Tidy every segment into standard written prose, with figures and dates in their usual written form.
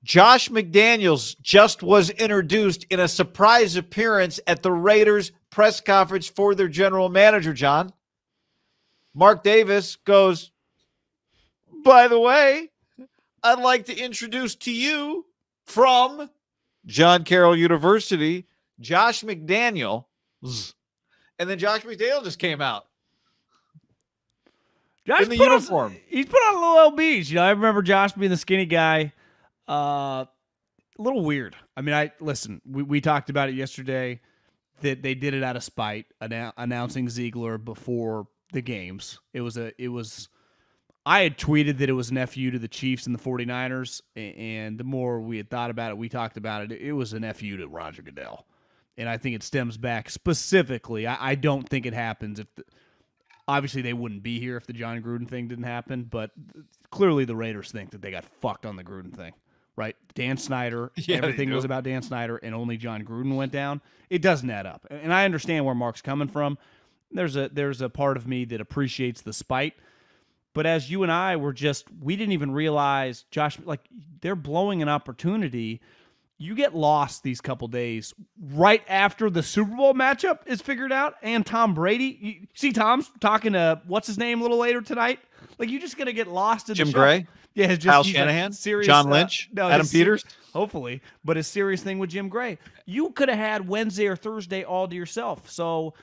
Josh McDaniels just was introduced in a surprise appearance at the Raiders press conference for their general manager, John. Mark Davis goes, by the way, I'd like to introduce to you from John Carroll University, Josh McDaniel. And then Josh McDaniel just came out. Josh in the uniform. He's put on a little LBs. I remember Josh being the skinny guy. A little weird. I mean, listen, we talked about it yesterday that they did it out of spite, announcing Ziegler before the games. I had tweeted that it was an FU to the Chiefs and the 49ers, and the more we had thought about it, we talked about it, it was an FU to Roger Goodell. And I think it stems back specifically. I don't think it happens if obviously they wouldn't be here if the John Gruden thing didn't happen, but clearly the Raiders think that they got fucked on the Gruden thing, right? Dan Snyder, everything was about Dan Snyder, and only John Gruden went down. It doesn't add up. And I understand where Mark's coming from. There's a part of me that appreciates the spite. But as you and I were we didn't even realize, Josh, like, they're blowing an opportunity. You get lost these couple days right after the Super Bowl matchup is figured out and Tom Brady. You see Tom's talking to, what's his name, a little later tonight? Like, you're just going to get lost in Jim the Gray? Yeah, Kyle Shanahan? Serious, John Lynch? Adam Peters? Hopefully. But a serious thing with Jim Gray. You could have had Wednesday or Thursday all to yourself. So,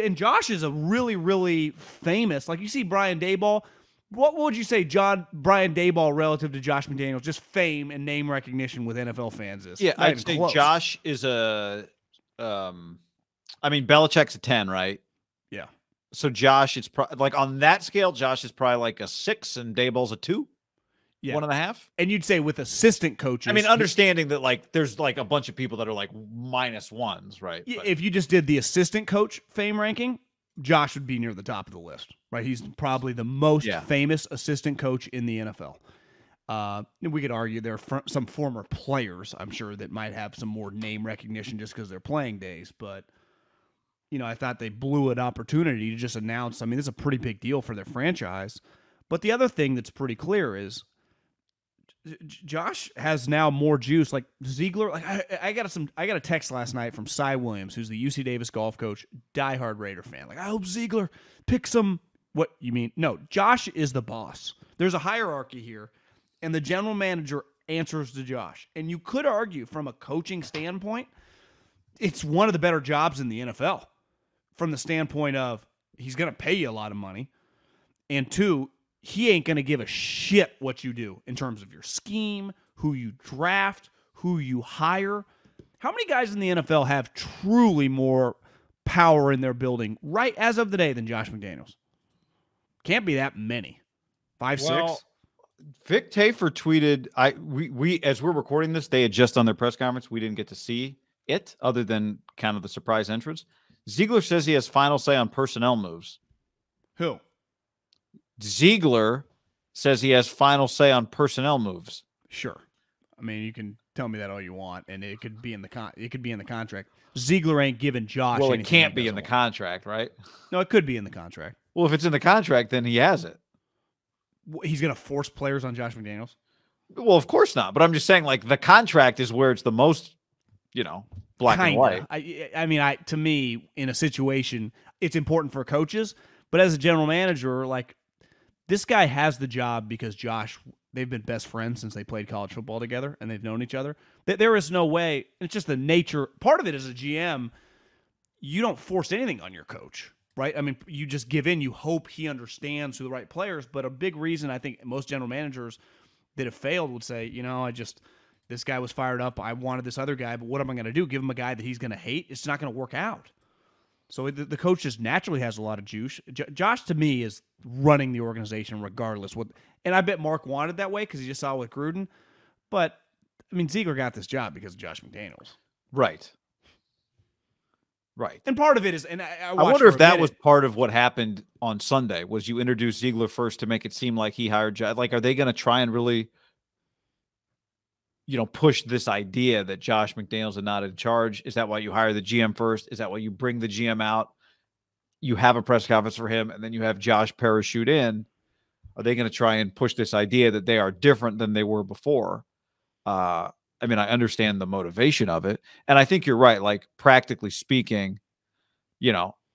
and Josh is a really, really famous, like you see Brian Daboll. What would you say Brian Daboll relative to Josh McDaniels, just fame and name recognition with NFL fans is? Yeah, I'd say close. Josh is Belichick's a 10, right? Yeah. So Josh, it's like on that scale, Josh is probably like a 6 and Daboll's a 2. Yeah. 1.5. And you'd say with assistant coaches. I mean, understanding that like there's like a bunch of people that are like -1s, right? If you just did the assistant coach fame ranking, Josh would be near the top of the list, right? He's probably the most famous assistant coach in the NFL. We could argue there are some former players, I'm sure, that might have some more name recognition just because they're playing days. But, I thought they blew an opportunity to just announce. I mean, this is a pretty big deal for their franchise. But the other thing that's pretty clear is Josh has now more juice. Like Ziegler, like I got a text last night from Cy Williams, who's the UC Davis golf coach, diehard Raider fan. Like, I hope Ziegler picks some. What you mean? No, Josh is the boss. There's a hierarchy here, and the general manager answers to Josh. And you could argue from a coaching standpoint, it's one of the better jobs in the NFL from the standpoint of he's going to pay you a lot of money, and 2, he ain't going to give a shit what you do in terms of your scheme, who you draft, who you hire. How many guys in the NFL have truly more power in their building right as of today than Josh McDaniels? Can't be that many. 5, 6? Vic Tafer tweeted, we as we're recording this, they had just done their press conference. We didn't get to see it other than kind of the surprise entrance. Ziegler says he has final say on personnel moves. Who? Ziegler says he has final say on personnel moves. Sure. I mean, you can tell me that all you want, and it could be in the contract. Ziegler ain't giving Josh. Well, it can't be in the contract, right? No, it could be in the contract. Well, if it's in the contract, then he has it. He's going to force players on Josh McDaniels? Well, of course not. But I'm just saying, like, the contract is where it's the most, black and white. I mean, to me, in a situation, it's important for coaches. But as a general manager, like, this guy has the job because Josh, they've been best friends since they played college football together, and they've known each other. There is no way. It's just the nature. Part of it as a GM, you don't force anything on your coach, right? I mean, you just give in. You hope he understands who the right players. But a big reason I think most general managers that have failed would say, this guy was fired up. I wanted this other guy, but what am I going to do? Give him a guy that he's going to hate? It's not going to work out. So the coach just naturally has a lot of juice. Josh, to me, is running the organization regardless. And I bet Mark wanted that way because he just saw it with Gruden. But, I mean, Ziegler got this job because of Josh McDaniels. Right. And part of it is, and I wonder if that was part of what happened on Sunday, was you introduced Ziegler first to make it seem like he hired Josh. Like, are they going to try and really, push this idea that Josh McDaniels is not in charge? Is that why you hire the GM first? Is that why you bring the GM out? You have a press conference for him, and then you have Josh parachute in. Are they going to try and push this idea that they are different than they were before? I mean, I understand the motivation of it. And I think you're right. Like, practically speaking,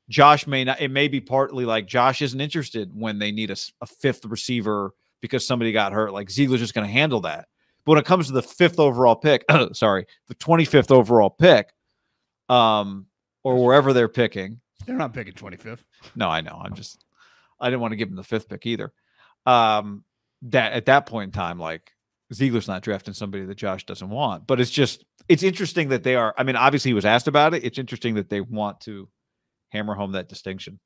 Josh it may be partly like Josh isn't interested when they need a fifth receiver because somebody got hurt. Like, Ziegler's just going to handle that. But when it comes to the 5th overall pick, the 25th overall pick, or wherever they're picking. They're not picking 25th. No, I know. I didn't want to give him the 5th pick either. That at that point in time, like, Ziegler's not drafting somebody that Josh doesn't want. But it's interesting that they are. I mean, obviously he was asked about it. It's interesting that they want to hammer home that distinction.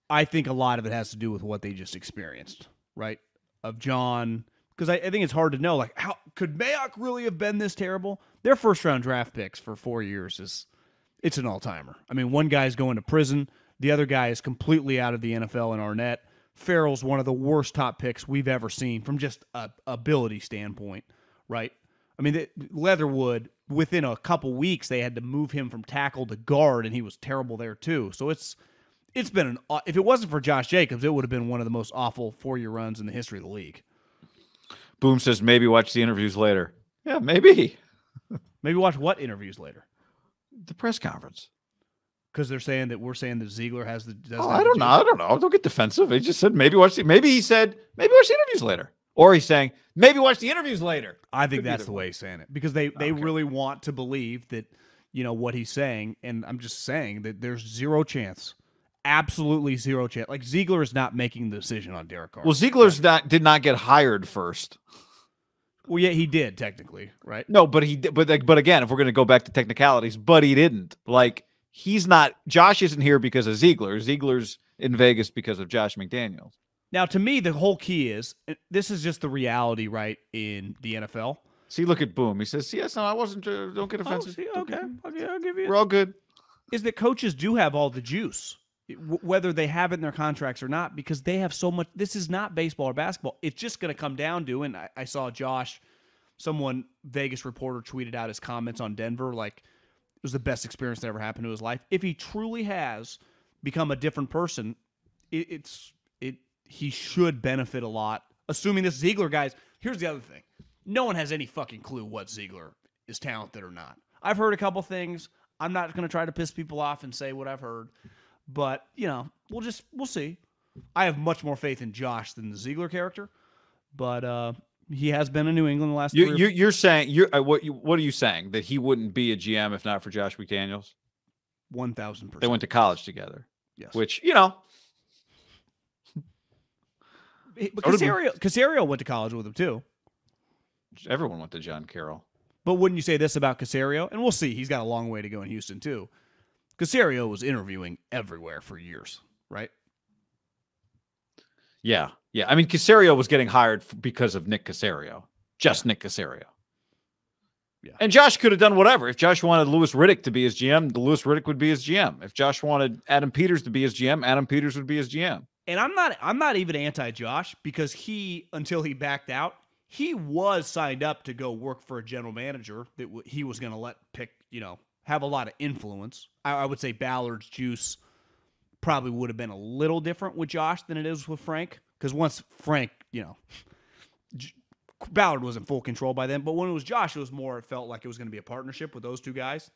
I think a lot of it has to do with what they just experienced, right? Of John, because I think it's hard to know, like, how could Mayock really have been this terrible? Their first-round draft picks for 4 years it's an all-timer. I mean, one guy's going to prison. The other guy is completely out of the NFL in Arnett. Farrell's one of the worst top picks we've ever seen from just a ability standpoint, right? I mean, Leatherwood, within a couple weeks, they had to move him from tackle to guard, and he was terrible there too. So it's been if it wasn't for Josh Jacobs, it would have been one of the most awful 4-year runs in the history of the league. Boom says maybe watch the interviews later. Yeah, maybe. Maybe watch what interviews later? The press conference. Because we're saying that Ziegler has the. I don't know. Don't get defensive. He just said maybe he said maybe watch the interviews later, or he's saying maybe watch the interviews later. I think that's the way he's saying it because they really want to believe that what he's saying, and I'm just saying that there's zero chance, absolutely zero chance. Like, Ziegler is not making the decision on Derek Carr. Well, Ziegler's did not get hired first. Well, yeah, he did technically, right? No, but he did. But again, if we're going to go back to technicalities, but he didn't. Like, he's not. Josh isn't here because of Ziegler. Ziegler's in Vegas because of Josh McDaniels. Now, to me, the whole key is this is just the reality, right, in the NFL. See, look at Boom. He says, "Yes, no, I wasn't. Don't get offensive." See, okay, I'll give you. We're all good. Is that coaches do have all the juice, whether they have it in their contracts or not, because they have so much. This is not baseball or basketball. It's just going to come down to, and I saw Josh, Vegas reporter tweeted out his comments on Denver, like, it was the best experience that ever happened to his life. If he truly has become a different person, he should benefit a lot. Assuming this Ziegler guy's. Here's the other thing: no one has any fucking clue what Ziegler is talented or not. I've heard a couple things. I'm not going to try to piss people off and say what I've heard, but we'll see. I have much more faith in Josh than the Ziegler character, but he has been in New England the last. You're saying what are you saying, that he wouldn't be a GM if not for Josh McDaniels? 1,000%. They went to college together. Yes. Which But Caserio went to college with him too. Everyone went to John Carroll. But wouldn't you say this about Caserio? And we'll see. He's got a long way to go in Houston too. Caserio was interviewing everywhere for years, right? Yeah. I mean, Caserio was getting hired because of Nick Caserio. Nick Caserio. Yeah. And Josh could have done whatever. If Josh wanted Louis Riddick to be his GM, Louis Riddick would be his GM. If Josh wanted Adam Peters to be his GM, Adam Peters would be his GM. And I'm not even anti-Josh, because until he backed out, he was signed up to go work for a general manager that he was going to let pick, have a lot of influence. I would say Ballard's juice probably would have been a little different with Josh than it is with Frank, because once Frank, Ballard was in full control by then. But when it was Josh, it felt like it was going to be a partnership with those two guys.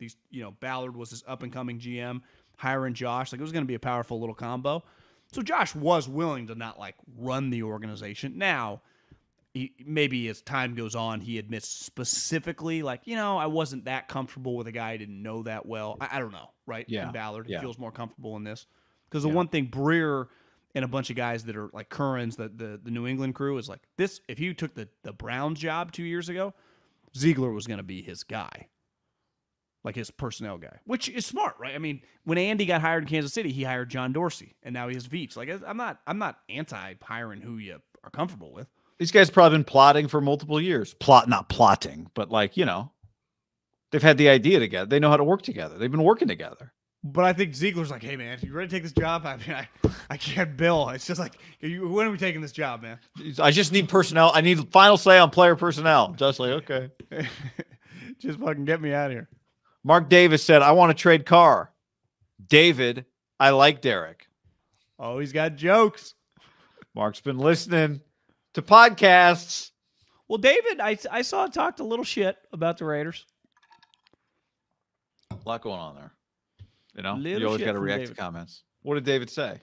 Ballard was this up-and-coming GM, hiring Josh. Like, it was going to be a powerful little combo. So Josh was willing to not, run the organization. Now, maybe as time goes on, he admits specifically, I wasn't that comfortable with a guy I didn't know that well. I don't know, right? Yeah. In Ballard, he feels more comfortable in this. Because the one thing Breer and a bunch of guys that are like Currens, the New England crew, is like, this, if you took the Browns job 2 years ago, Ziegler was going to be his guy. Like, his personnel guy, which is smart, right? I mean, when Andy got hired in Kansas City, he hired John Dorsey, and now he has Veach. Like, I'm not anti-hiring who you are comfortable with. These guys probably been plotting for multiple years. Not plotting, but they've had the idea together. They know how to work together. They've been working together. But I think Ziegler's like, hey, man, you ready to take this job? I mean, I can't bill. It's just like, when are we taking this job, man? I just need personnel. I need final say on player personnel. Just like, okay. Just fucking get me out of here. Mark Davis said, I want to trade Carr. David, I like Derek. Oh, he's got jokes. Mark's been listening to podcasts. Well, David, I saw talked a little shit about the Raiders. A lot going on there. You know, Little you always shit got to from react David. to comments. What did David say?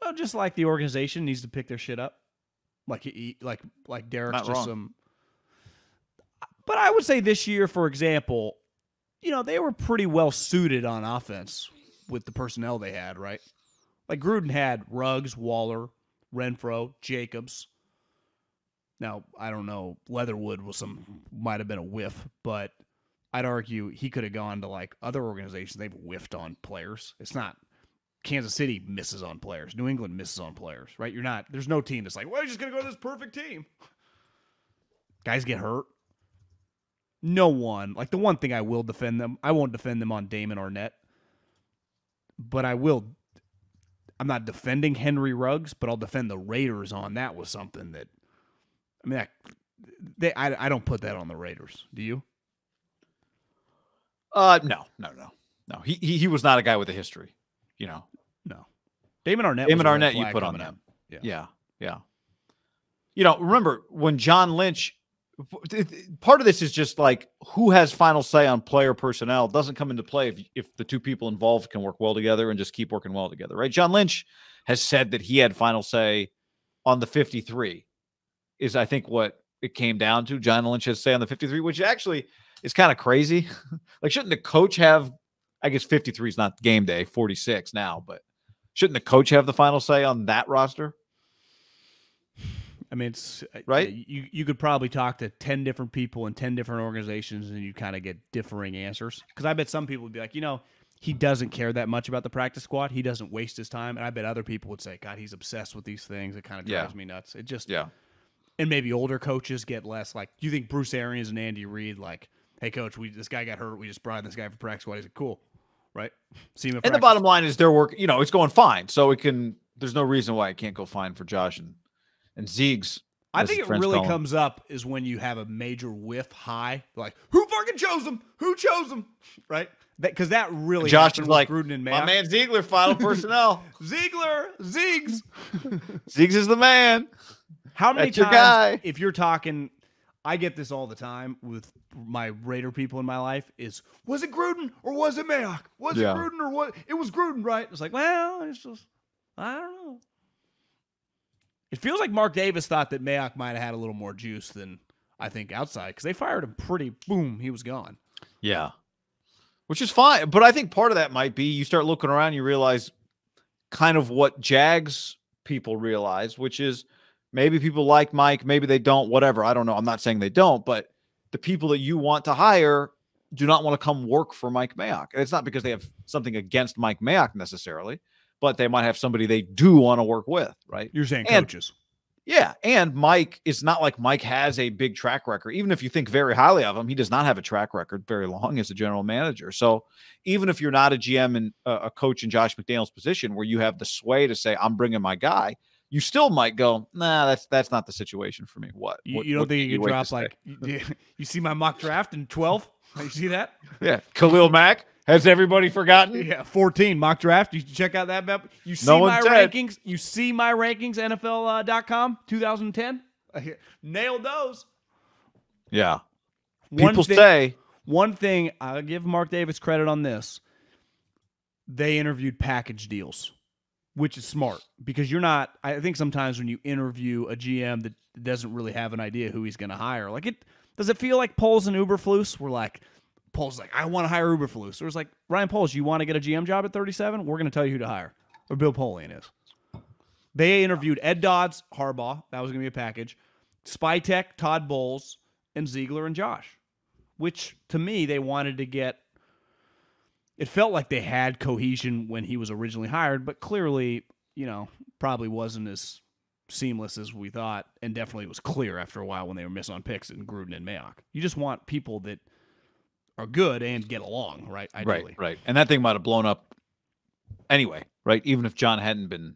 Well, just like the organization needs to pick their shit up, like Derek's Not just wrong. some. But I would say this year, for example, they were pretty well suited on offense with the personnel they had, right? Like Gruden had Ruggs, Waller, Renfro, Jacobs. Now, I don't know, Leatherwood might have been a whiff, but I'd argue he could have gone to like other organizations. They've whiffed on players. It's not Kansas City misses on players. New England misses on players, right? There's no team that's like, well, you're just going to go to this perfect team. Guys get hurt. No one. Like the one thing I will defend them, I won't defend them on Damon Arnett, but I will. I'm not defending Henry Ruggs, but I'll defend the Raiders on that was something that, I mean, I don't put that on the Raiders. Do you? No. He was not a guy with a history, No. Damon Arnett. You put on them. Yeah. Remember when John Lynch, part of this is just like who has final say on player personnel doesn't come into play if the two people involved can work well together and just keep working well together, right? John Lynch has said that he had final say on the 53 is I think what it came down to. John Lynch has say on the 53, which actually is kind of crazy. Like, shouldn't the coach have, I guess 53 is not game day, 46 now, but shouldn't the coach have the final say on that roster? I mean, it's right. You could probably talk to 10 different people in 10 different organizations and you kind of get differing answers. Because I bet some people would be like, he doesn't care that much about the practice squad. He doesn't waste his time. And I bet other people would say, God, he's obsessed with these things. It kind of drives me nuts. It just, and maybe older coaches get less like, do you think Bruce Arians and Andy Reid, like, hey, coach, this guy got hurt. We just brought in this guy for practice squad. He's like, cool, right? See him at and practice. The bottom line is their work, it's going fine. So there's no reason why it can't go fine for Josh and Zeegs. I think it really comes up is when you have a major whiff high, like, who fucking chose him? Who chose him? Right? Because that really Josh is like, Gruden and Mayock. My man Ziegler, final personnel. Zeegs. Zeegs is the man. How many That's your times, guy. if you're talking, I get this all the time with my Raider people in my life, was it Gruden or was it Mayock? Was it Gruden or what? It was Gruden, right? It's like, well, it's just, I don't know. It feels like Mark Davis thought that Mayock might have had a little more juice than I think outside because they fired him boom, he was gone. Yeah. Which is fine. But I think part of that might be you start looking around, you realize kind of what Jags people realize, which is maybe people like Mike, maybe they don't, whatever. I don't know. I'm not saying they don't, but the people that you want to hire do not want to come work for Mike Mayock. And it's not because they have something against Mike Mayock necessarily, but they might have somebody they do want to work with, right? You're saying coaches. Yeah, and Mike, it's not like Mike has a big track record. Even if you think very highly of him, he does not have a track record very long as a general manager. So even if you're not a GM and a coach in Josh McDaniels' position where you have the sway to say, I'm bringing my guy, you still might go, nah, that's not the situation for me. What? You don't think you could drop like, you see my mock draft in 12? You see that? Yeah. Khalil Mack. Has everybody forgotten? Yeah, 14 mock draft. You check out that map. You see my rankings. You see my rankings, NFL.com, 2010. Nailed those. Yeah. One thing, I'll give Mark Davis credit on this. They interviewed package deals, which is smart because I think sometimes when you interview a GM that doesn't really have an idea who he's going to hire, does it feel like Poles and Uberflus were like, Poles like, I want to hire Uberflus. Or it's like, Ryan Poles, you want to get a GM job at 37? We're going to tell you who to hire. Or Bill Polian is. They interviewed Ed Dodds, Harbaugh. That was going to be a package. Spytech, Todd Bowles, and Ziegler and Josh. Which, to me, they wanted to get... It felt like they had cohesion when he was originally hired, but clearly, probably wasn't as seamless as we thought, and definitely was clear after a while when they were missing on picks in Gruden and Mayock. You just want people that are good and get along, right? Ideally. Right. And that thing might have blown up anyway, right? Even if John hadn't been